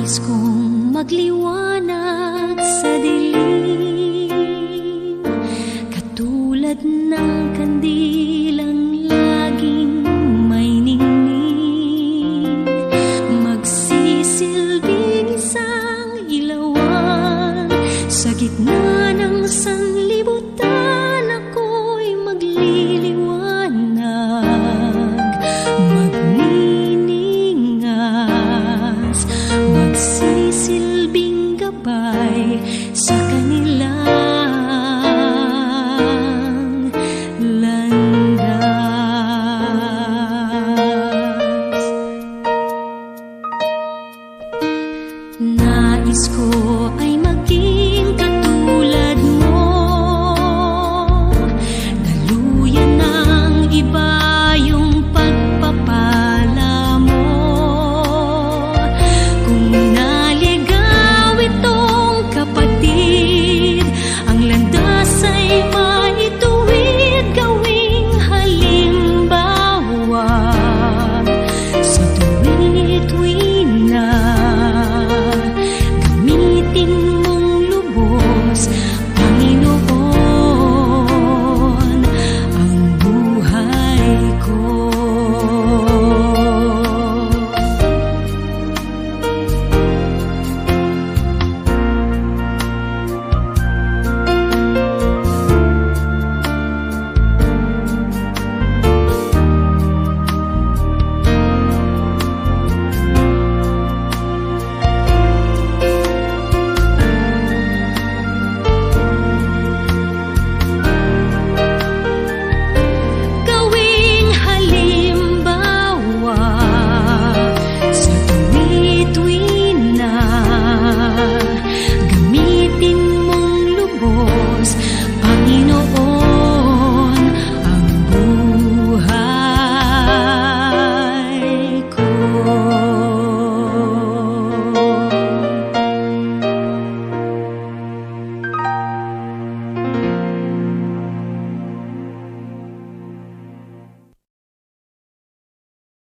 Nais kong magliwanag sa dilim, katulad ng kandilang laging may ningning, magsisilbing isang ilawan sa gitna ng sanlibutan. Ako'y magliliwanag, magniningas, magsisilbing gabay sa kanilang landas. Nais ko ay maging